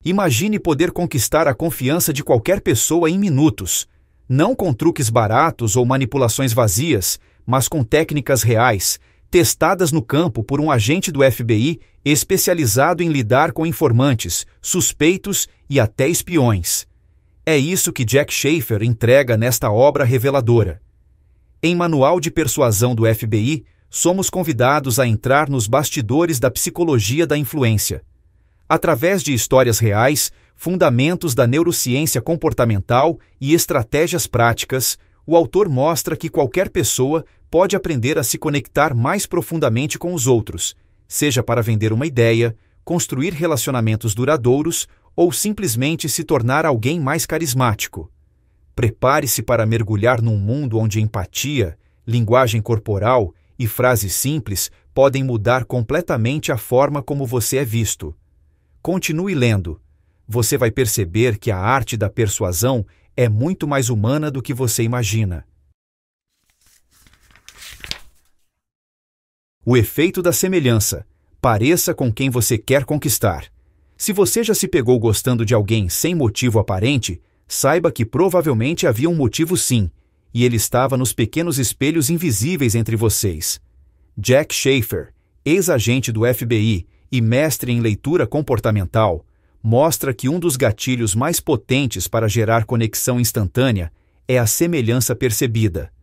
Imagine poder conquistar a confiança de qualquer pessoa em minutos, não com truques baratos ou manipulações vazias, mas com técnicas reais, testadas no campo por um agente do FBI especializado em lidar com informantes, suspeitos e até espiões. É isso que Jack Schafer entrega nesta obra reveladora. Em Manual de Persuasão do FBI, somos convidados a entrar nos bastidores da psicologia da influência. Através de histórias reais, fundamentos da neurociência comportamental e estratégias práticas, o autor mostra que qualquer pessoa pode aprender a se conectar mais profundamente com os outros, seja para vender uma ideia, construir relacionamentos duradouros ou simplesmente se tornar alguém mais carismático. Prepare-se para mergulhar num mundo onde empatia, linguagem corporal e frases simples podem mudar completamente a forma como você é visto. Continue lendo. Você vai perceber que a arte da persuasão é muito mais humana do que você imagina. O efeito da semelhança. Pareça com quem você quer conquistar. Se você já se pegou gostando de alguém sem motivo aparente, saiba que provavelmente havia um motivo sim, e ele estava nos pequenos espelhos invisíveis entre vocês. Jack Schafer, ex-agente do FBI e mestre em leitura comportamental, mostra que um dos gatilhos mais potentes para gerar conexão instantânea é a semelhança percebida.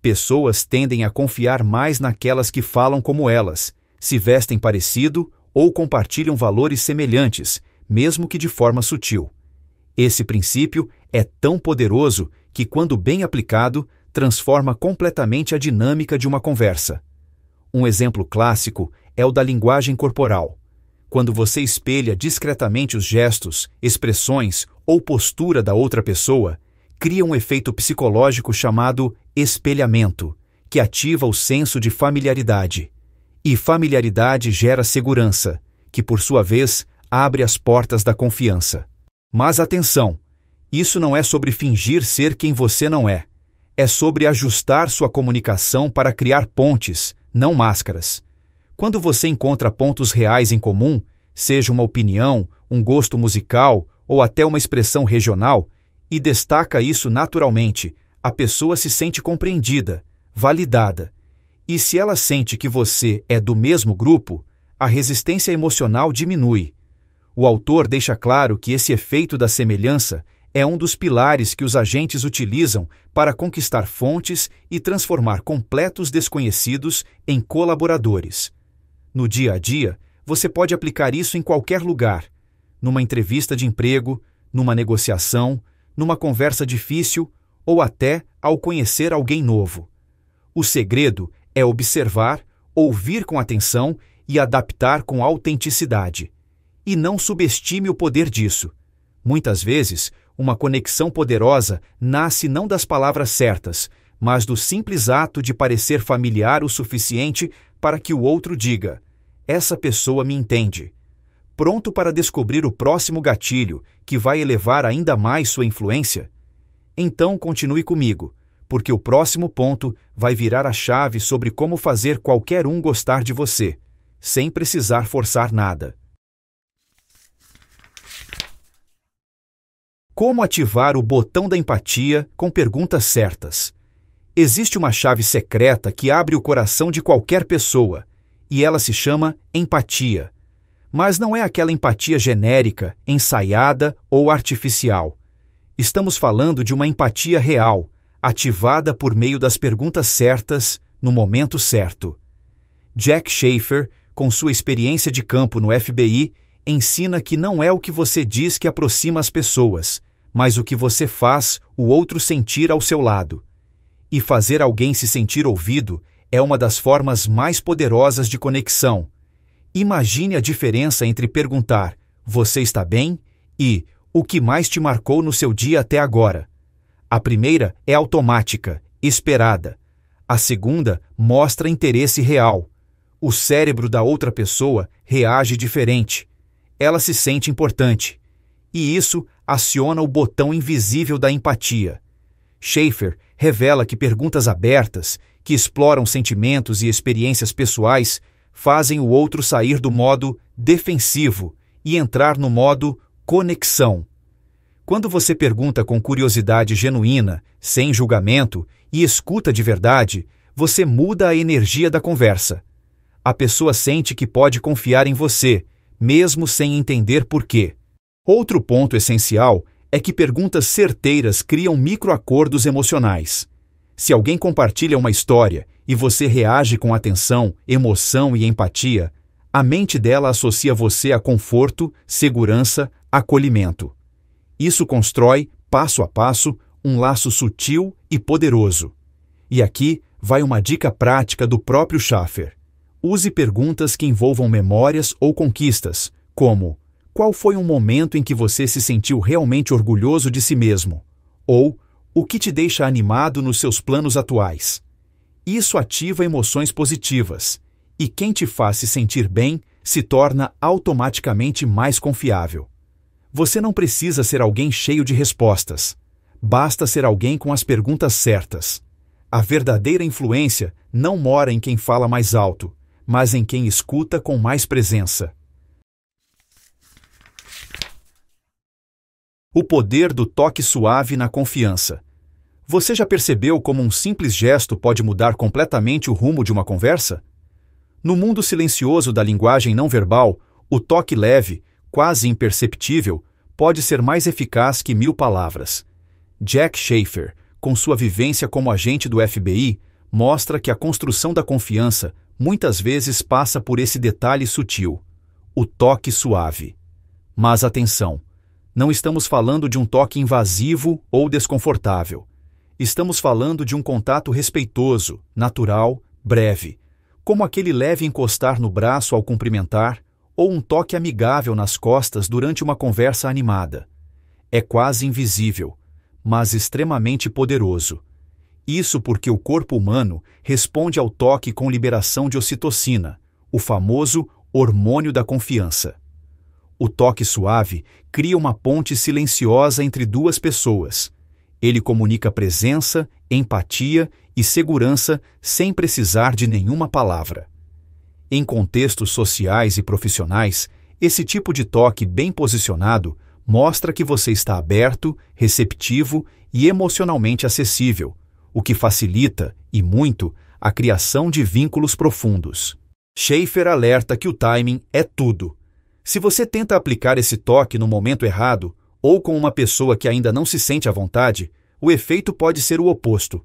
Pessoas tendem a confiar mais naquelas que falam como elas, se vestem parecido ou compartilham valores semelhantes, mesmo que de forma sutil. Esse princípio é tão poderoso que, quando bem aplicado, transforma completamente a dinâmica de uma conversa. Um exemplo clássico é o da linguagem corporal. Quando você espelha discretamente os gestos, expressões ou postura da outra pessoa, cria um efeito psicológico chamado espelhamento, que ativa o senso de familiaridade. E familiaridade gera segurança, que por sua vez abre as portas da confiança. Mas atenção, isso não é sobre fingir ser quem você não é. É sobre ajustar sua comunicação para criar pontes, não máscaras. Quando você encontra pontos reais em comum, seja uma opinião, um gosto musical ou até uma expressão regional, e destaca isso naturalmente, a pessoa se sente compreendida, validada. E se ela sente que você é do mesmo grupo, a resistência emocional diminui. O autor deixa claro que esse efeito da semelhança é um dos pilares que os agentes utilizam para conquistar fontes e transformar completos desconhecidos em colaboradores. No dia a dia, você pode aplicar isso em qualquer lugar, numa entrevista de emprego, numa negociação, numa conversa difícil ou até ao conhecer alguém novo. O segredo é observar, ouvir com atenção e adaptar com autenticidade. E não subestime o poder disso. Muitas vezes, uma conexão poderosa nasce não das palavras certas, mas do simples ato de parecer familiar o suficiente para que o outro diga: essa pessoa me entende. Pronto para descobrir o próximo gatilho, que vai elevar ainda mais sua influência? Então continue comigo, porque o próximo ponto vai virar a chave sobre como fazer qualquer um gostar de você, sem precisar forçar nada. Como ativar o botão da empatia com perguntas certas? Existe uma chave secreta que abre o coração de qualquer pessoa, e ela se chama empatia. Mas não é aquela empatia genérica, ensaiada ou artificial. Estamos falando de uma empatia real, ativada por meio das perguntas certas, no momento certo. Jack Schafer, com sua experiência de campo no FBI, ensina que não é o que você diz que aproxima as pessoas, mas o que você faz o outro sentir ao seu lado. E fazer alguém se sentir ouvido é uma das formas mais poderosas de conexão. Imagine a diferença entre perguntar: você está bem? E o que mais te marcou no seu dia até agora? A primeira é automática, esperada. A segunda mostra interesse real. O cérebro da outra pessoa reage diferente. Ela se sente importante. E isso aciona o botão invisível da empatia. Schafer revela que perguntas abertas, que exploram sentimentos e experiências pessoais, fazem o outro sair do modo defensivo e entrar no modo Conexão. Quando você pergunta com curiosidade genuína, sem julgamento, e escuta de verdade, você muda a energia da conversa. A pessoa sente que pode confiar em você, mesmo sem entender por quê. Outro ponto essencial é que perguntas certeiras criam microacordos emocionais. Se alguém compartilha uma história e você reage com atenção, emoção e empatia, a mente dela associa você a conforto, segurança, acolhimento. Isso constrói, passo a passo, um laço sutil e poderoso. E aqui vai uma dica prática do próprio Schaffer. Use perguntas que envolvam memórias ou conquistas, como: qual foi um momento em que você se sentiu realmente orgulhoso de si mesmo? Ou: o que te deixa animado nos seus planos atuais? Isso ativa emoções positivas, e quem te faz se sentir bem se torna automaticamente mais confiável. Você não precisa ser alguém cheio de respostas. Basta ser alguém com as perguntas certas. A verdadeira influência não mora em quem fala mais alto, mas em quem escuta com mais presença. O poder do toque suave na confiança. Você já percebeu como um simples gesto pode mudar completamente o rumo de uma conversa? No mundo silencioso da linguagem não verbal, o toque leve, quase imperceptível, pode ser mais eficaz que 1000 palavras. Jack Schaffer, com sua vivência como agente do FBI, mostra que a construção da confiança muitas vezes passa por esse detalhe sutil: o toque suave. Mas atenção, não estamos falando de um toque invasivo ou desconfortável. Estamos falando de um contato respeitoso, natural, breve, como aquele leve encostar no braço ao cumprimentar, ou um toque amigável nas costas durante uma conversa animada. É quase invisível, mas extremamente poderoso. Isso porque o corpo humano responde ao toque com liberação de ocitocina, o famoso hormônio da confiança. O toque suave cria uma ponte silenciosa entre duas pessoas. Ele comunica presença, empatia e segurança sem precisar de nenhuma palavra. Em contextos sociais e profissionais, esse tipo de toque bem posicionado mostra que você está aberto, receptivo e emocionalmente acessível, o que facilita, e muito, a criação de vínculos profundos. Schaffer alerta que o timing é tudo. Se você tenta aplicar esse toque no momento errado, ou com uma pessoa que ainda não se sente à vontade, o efeito pode ser o oposto.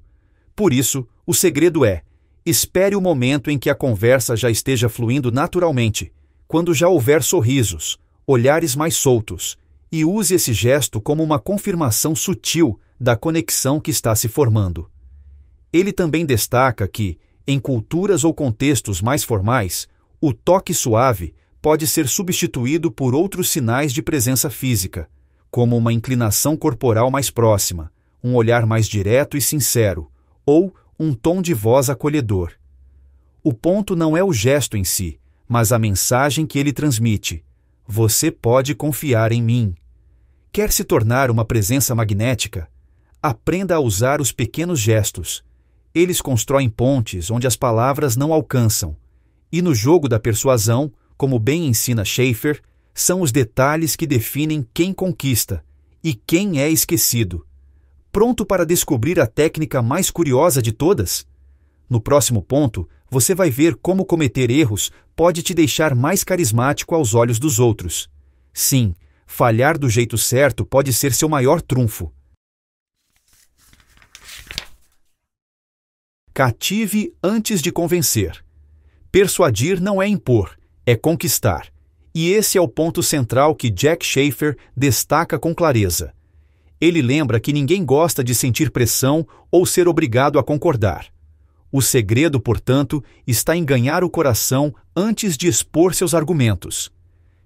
Por isso, o segredo é: espere o momento em que a conversa já esteja fluindo naturalmente, quando já houver sorrisos, olhares mais soltos, e use esse gesto como uma confirmação sutil da conexão que está se formando. Ele também destaca que, em culturas ou contextos mais formais, o toque suave pode ser substituído por outros sinais de presença física, como uma inclinação corporal mais próxima, um olhar mais direto e sincero, ou um tom de voz acolhedor. O ponto não é o gesto em si, mas a mensagem que ele transmite: você pode confiar em mim. Quer se tornar uma presença magnética? Aprenda a usar os pequenos gestos. Eles constroem pontes onde as palavras não alcançam. E no jogo da persuasão, como bem ensina Schaffer, são os detalhes que definem quem conquista e quem é esquecido. Pronto para descobrir a técnica mais curiosa de todas? No próximo ponto, você vai ver como cometer erros pode te deixar mais carismático aos olhos dos outros. Sim, falhar do jeito certo pode ser seu maior trunfo. Cative antes de convencer. Persuadir não é impor, é conquistar. E esse é o ponto central que Jack Schaffer destaca com clareza. Ele lembra que ninguém gosta de sentir pressão ou ser obrigado a concordar. O segredo, portanto, está em ganhar o coração antes de expor seus argumentos.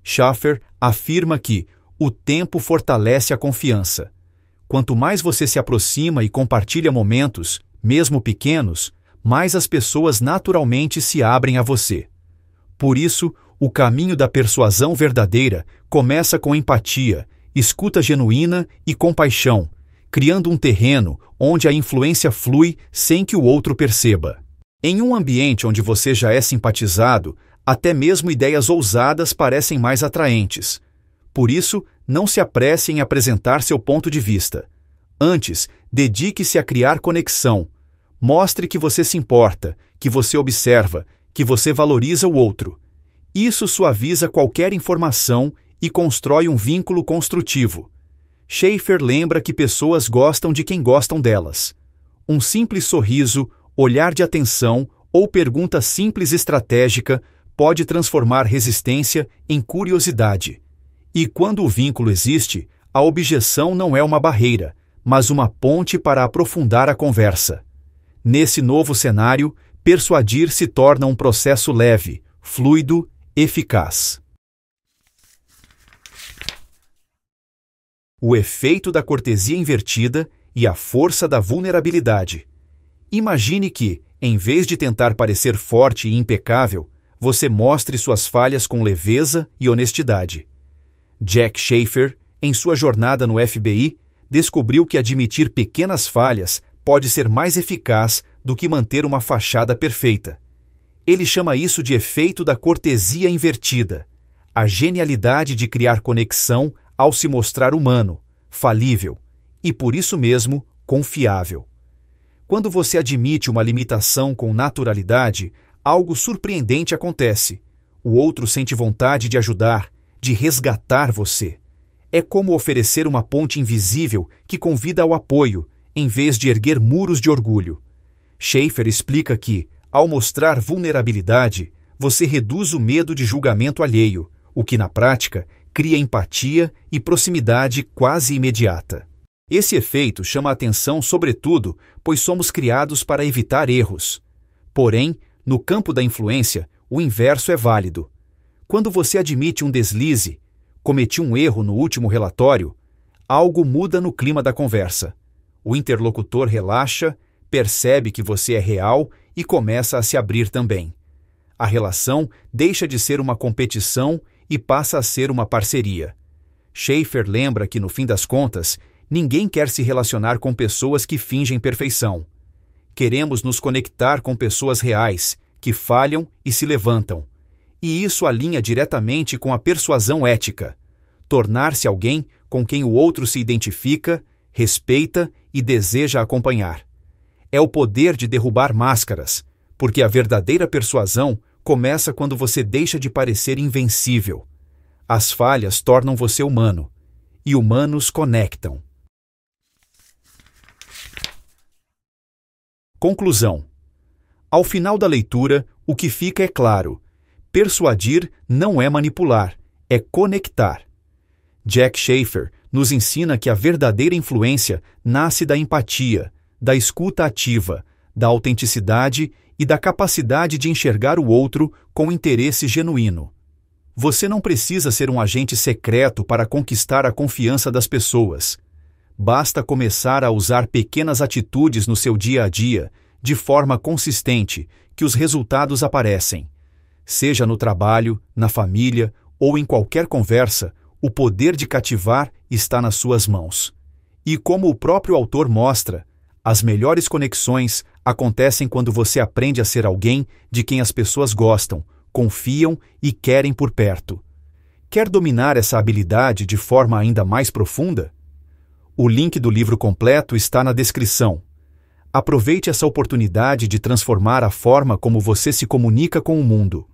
Schaffer afirma que o tempo fortalece a confiança. Quanto mais você se aproxima e compartilha momentos, mesmo pequenos, mais as pessoas naturalmente se abrem a você. Por isso, o caminho da persuasão verdadeira começa com empatia, escuta genuína e compaixão, criando um terreno onde a influência flui sem que o outro perceba. Em um ambiente onde você já é simpatizado, até mesmo ideias ousadas parecem mais atraentes. Por isso, Não se apresse em apresentar seu ponto de vista. Antes, dedique-se a criar conexão. Mostre que você se importa, que você observa, que você valoriza o outro. Isso suaviza qualquer informação e constrói um vínculo construtivo. Schaefer lembra que pessoas gostam de quem gostam delas. Um simples sorriso, olhar de atenção ou pergunta simples estratégica pode transformar resistência em curiosidade. E quando o vínculo existe, a objeção não é uma barreira, mas uma ponte para aprofundar a conversa. Nesse novo cenário, persuadir se torna um processo leve, fluido, eficaz. O efeito da cortesia invertida e a força da vulnerabilidade. Imagine que, em vez de tentar parecer forte e impecável, você mostre suas falhas com leveza e honestidade. Jack Schaefer, em sua jornada no FBI, descobriu que admitir pequenas falhas pode ser mais eficaz do que manter uma fachada perfeita. Ele chama isso de efeito da cortesia invertida, a genialidade de criar conexão ao se mostrar humano, falível e, por isso mesmo, confiável. Quando você admite uma limitação com naturalidade, algo surpreendente acontece. O outro sente vontade de ajudar, de resgatar você. É como oferecer uma ponte invisível que convida ao apoio, em vez de erguer muros de orgulho. Schaefer explica que, ao mostrar vulnerabilidade, você reduz o medo de julgamento alheio, o que, na prática, cria empatia e proximidade quase imediata. Esse efeito chama a atenção sobretudo pois somos criados para evitar erros. Porém, no campo da influência, o inverso é válido. Quando você admite um deslize, cometi um erro no último relatório, algo muda no clima da conversa. O interlocutor relaxa, percebe que você é real e começa a se abrir também. A relação deixa de ser uma competição e passa a ser uma parceria. Schaefer lembra que, no fim das contas, ninguém quer se relacionar com pessoas que fingem perfeição. Queremos nos conectar com pessoas reais, que falham e se levantam. E isso alinha diretamente com a persuasão ética. Tornar-se alguém com quem o outro se identifica, respeita e deseja acompanhar. É o poder de derrubar máscaras, porque a verdadeira persuasão começa quando você deixa de parecer invencível. As falhas tornam você humano, e humanos conectam. Conclusão. Ao final da leitura, o que fica é claro. Persuadir não é manipular, é conectar. Jack Schaefer nos ensina que a verdadeira influência nasce da empatia, da escuta ativa, da autenticidade e da capacidade de enxergar o outro com interesse genuíno. Você não precisa ser um agente secreto para conquistar a confiança das pessoas. Basta começar a usar pequenas atitudes no seu dia a dia, de forma consistente, que os resultados aparecem. Seja no trabalho, na família ou em qualquer conversa, o poder de cativar está nas suas mãos. E como o próprio autor mostra, as melhores conexões acontecem quando você aprende a ser alguém de quem as pessoas gostam, confiam e querem por perto. Quer dominar essa habilidade de forma ainda mais profunda? O link do livro completo está na descrição. Aproveite essa oportunidade de transformar a forma como você se comunica com o mundo.